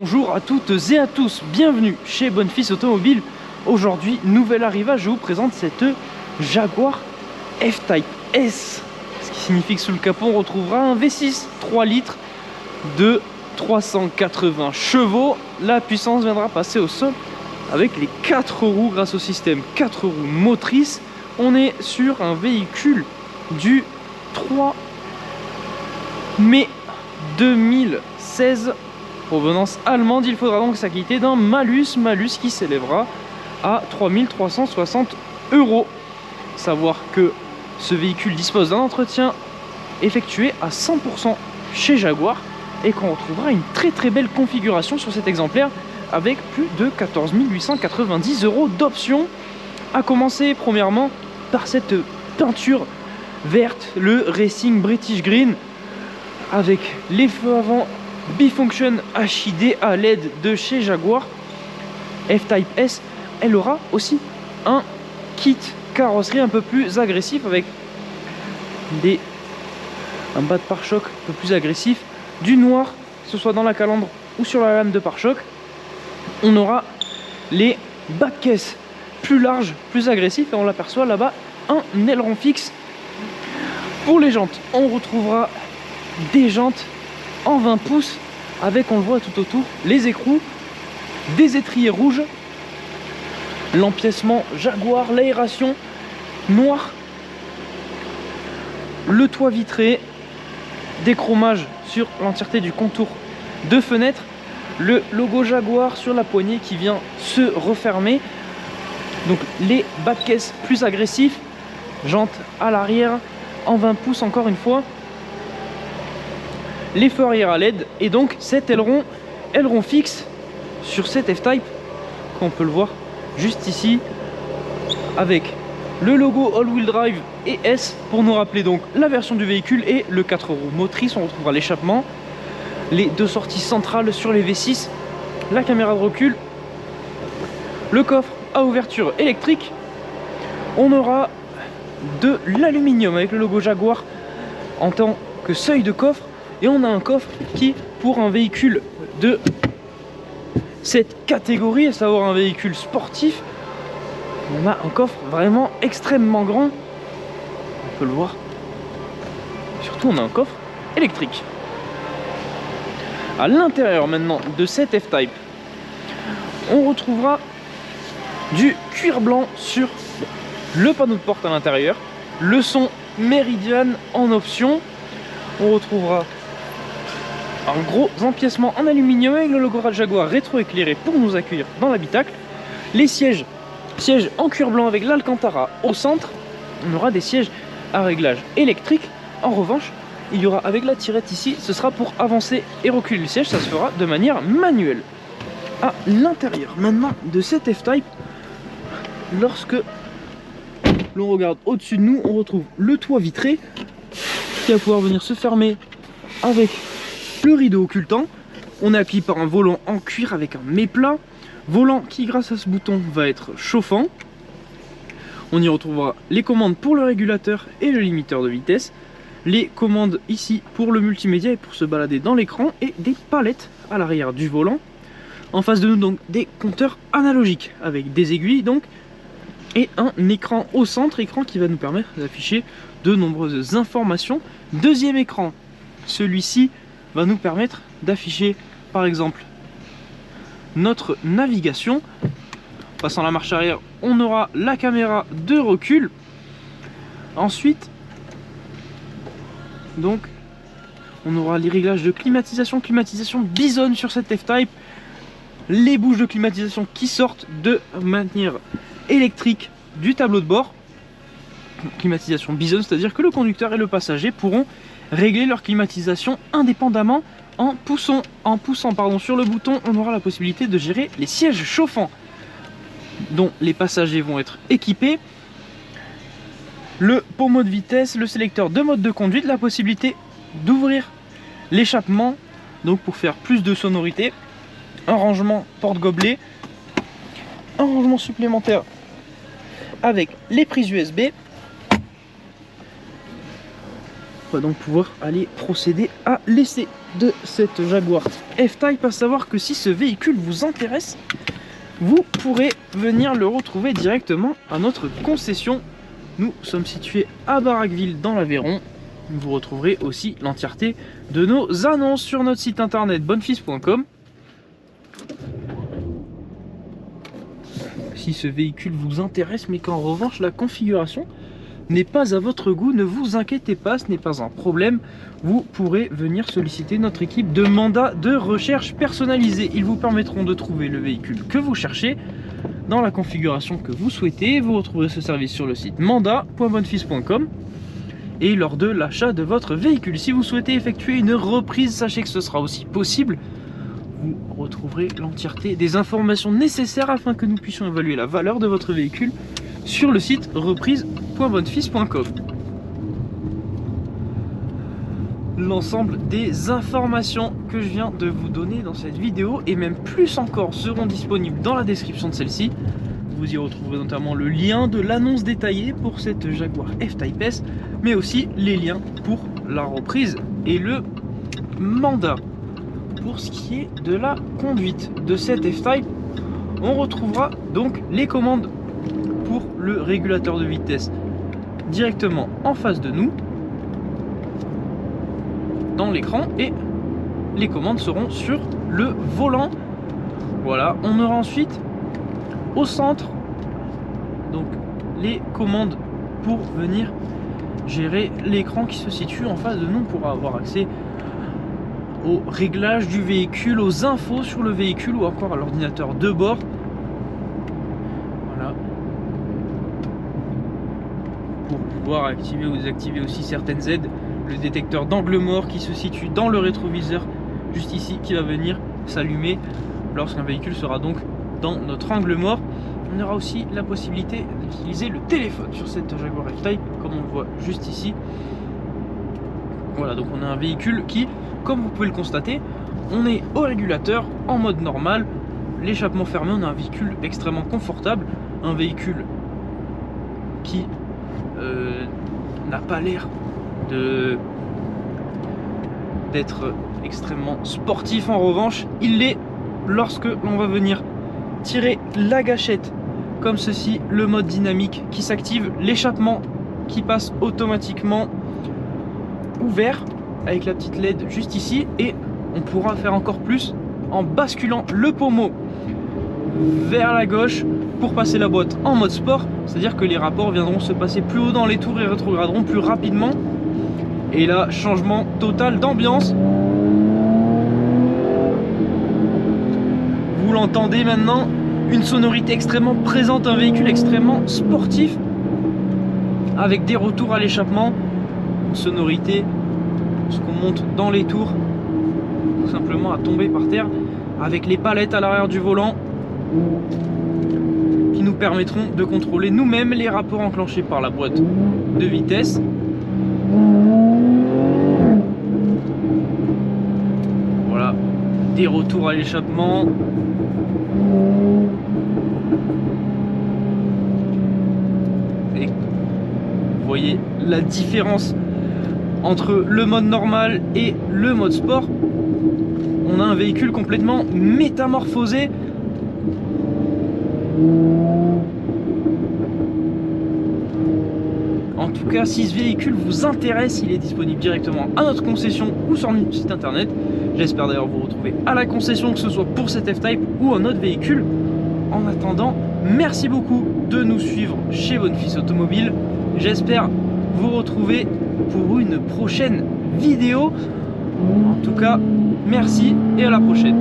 Bonjour à toutes et à tous, bienvenue chez Bonfils Automobile. Aujourd'hui, nouvel arrivage, je vous présente cette Jaguar F-Type S. Ce qui signifie que sous le capot, on retrouvera un V6 3 litres de 380 chevaux. La puissance viendra passer au sol avec les 4 roues grâce au système 4 roues motrices. On est sur un véhicule du 3 mai 2016. Provenance allemande, il faudra donc s'acquitter d'un malus qui s'élèvera à 3360 €. Savoir que ce véhicule dispose d'un entretien effectué à 100% chez Jaguar et qu'on retrouvera une très belle configuration sur cet exemplaire avec plus de 14 890 € d'options. À commencer premièrement par cette peinture verte, le Racing British Green, avec les feux avant Bifunction HID à LED de chez Jaguar. F-Type S, elle aura aussi un kit carrosserie un peu plus agressif avec un bas de pare-choc un peu plus agressif, du noir, que ce soit dans la calandre ou sur la lame de pare-choc. On aura les bas de caisse plus larges, plus agressifs, et on l'aperçoit là-bas, un aileron fixe. Pour les jantes, on retrouvera des jantes en 20 pouces avec, on le voit tout autour, les écrous, des étriers rouges, l'empiècement Jaguar, l'aération noire, le toit vitré, des chromages sur l'entièreté du contour de fenêtre, le logo Jaguar sur la poignée qui vient se refermer. Donc les bas de caisse plus agressifs, jantes à l'arrière en 20 pouces encore une fois, les feux arrière à LED et donc cet aileron fixe sur cette F-Type, qu'on peut le voir juste ici, avec le logo All-Wheel Drive et S pour nous rappeler donc la version du véhicule, et le 4 roues motrices. On retrouvera l'échappement, les deux sorties centrales sur les V6, la caméra de recul, le coffre à ouverture électrique. On aura de l'aluminium avec le logo Jaguar en tant que seuil de coffre. Et on a un coffre qui, pour un véhicule de cette catégorie, à savoir un véhicule sportif, on a un coffre vraiment extrêmement grand. On peut le voir. Surtout, on a un coffre électrique. À l'intérieur maintenant de cette F-Type, on retrouvera du cuir blanc sur le panneau de porte à l'intérieur, le son Meridian en option. On retrouvera un gros empiècement en aluminium avec le logo Jaguar rétro-éclairé pour nous accueillir dans l'habitacle. Les sièges en cuir blanc avec l'Alcantara au centre. On aura des sièges à réglage électrique. En revanche, il y aura avec la tirette ici, ce sera pour avancer et reculer le siège, ça se fera de manière manuelle. À l'intérieur maintenant de cette F-Type, lorsque l'on regarde au-dessus de nous, on retrouve le toit vitré qui va pouvoir venir se fermer avec le rideau occultant. On est accueilli par un volant en cuir avec un méplat, volant qui grâce à ce bouton va être chauffant. On y retrouvera les commandes pour le régulateur et le limiteur de vitesse, les commandes ici pour le multimédia et pour se balader dans l'écran, et des palettes à l'arrière du volant. En face de nous donc des compteurs analogiques avec des aiguilles donc, et un écran au centre, écran qui va nous permettre d'afficher de nombreuses informations. Deuxième écran, celui-ci va nous permettre d'afficher par exemple notre navigation. Passant la marche arrière, on aura la caméra de recul. Ensuite, donc, on aura les réglages de climatisation Bison sur cette F-Type, les bouches de climatisation qui sortent de manière électrique du tableau de bord. Climatisation Bison, c'est-à-dire que le conducteur et le passager pourront régler leur climatisation indépendamment en poussant sur le bouton. On aura la possibilité de gérer les sièges chauffants dont les passagers vont être équipés, le pommeau de vitesse, le sélecteur de mode de conduite, la possibilité d'ouvrir l'échappement donc pour faire plus de sonorité, un rangement porte-gobelet, un rangement supplémentaire avec les prises USB, On va donc pouvoir aller procéder à l'essai de cette Jaguar F-Type. À savoir que si ce véhicule vous intéresse, vous pourrez venir le retrouver directement à notre concession. Nous sommes situés à Barraqueville dans l'Aveyron. Vous retrouverez aussi l'entièreté de nos annonces sur notre site internet bonnefils.com. Si ce véhicule vous intéresse mais qu'en revanche la configuration n'est pas à votre goût, ne vous inquiétez pas, ce n'est pas un problème. Vous pourrez venir solliciter notre équipe de mandats de recherche personnalisés. Ils vous permettront de trouver le véhicule que vous cherchez dans la configuration que vous souhaitez. Vous retrouverez ce service sur le site mandat.bonnefils.com et lors de l'achat de votre véhicule. Si vous souhaitez effectuer une reprise, sachez que ce sera aussi possible. Vous retrouverez l'entièreté des informations nécessaires afin que nous puissions évaluer la valeur de votre véhicule sur le site reprise.bonnefils.com. L'ensemble des informations que je viens de vous donner dans cette vidéo et même plus encore seront disponibles dans la description de celle-ci. Vous y retrouverez notamment le lien de l'annonce détaillée pour cette Jaguar F-Type S, mais aussi les liens pour la reprise et le mandat. Pour ce qui est de la conduite de cette F-Type, on retrouvera donc les commandes pour le régulateur de vitesse directement en face de nous dans l'écran et les commandes seront sur le volant. Voilà, on aura ensuite au centre donc les commandes pour venir gérer l'écran qui se situe en face de nous. On pourra avoir accès au réglage du véhicule, aux infos sur le véhicule ou encore à l'ordinateur de bord. Voilà. Pour pouvoir activer ou désactiver aussi certaines aides, le détecteur d'angle mort qui se situe dans le rétroviseur juste ici qui va venir s'allumer lorsqu'un véhicule sera donc dans notre angle mort. On aura aussi la possibilité d'utiliser le téléphone sur cette Jaguar F-Type comme on le voit juste ici. Voilà, donc on a un véhicule qui, comme vous pouvez le constater, on est au régulateur en mode normal, l'échappement fermé. On a un véhicule extrêmement confortable, un véhicule qui n'a pas l'air d'être extrêmement sportif. En revanche, il l'est lorsque l'on va venir tirer la gâchette comme ceci, le mode dynamique qui s'active, l'échappement qui passe automatiquement ouvert avec la petite LED juste ici, et on pourra faire encore plus en basculant le pommeau vers la gauche pour passer la boîte en mode sport, c'est à dire que les rapports viendront se passer plus haut dans les tours et rétrograderont plus rapidement. Et là, changement total d'ambiance. Vous l'entendez maintenant, une sonorité extrêmement présente, un véhicule extrêmement sportif avec des retours à l'échappement, une sonorité lorsqu'on monte dans les tours, tout simplement à tomber par terre, avec les palettes à l'arrière du volant qui nous permettront de contrôler nous-mêmes les rapports enclenchés par la boîte de vitesse. Voilà, des retours à l'échappement. Et vous voyez la différence entre le mode normal et le mode sport. On a un véhicule complètement métamorphosé. En tout cas, si ce véhicule vous intéresse, il est disponible directement à notre concession ou sur notre site internet. J'espère d'ailleurs vous retrouver à la concession, que ce soit pour cette F-Type ou un autre véhicule. En attendant, merci beaucoup de nous suivre chez Bonnefils Automobile. J'espère vous retrouver pour une prochaine vidéo. En tout cas, merci et à la prochaine.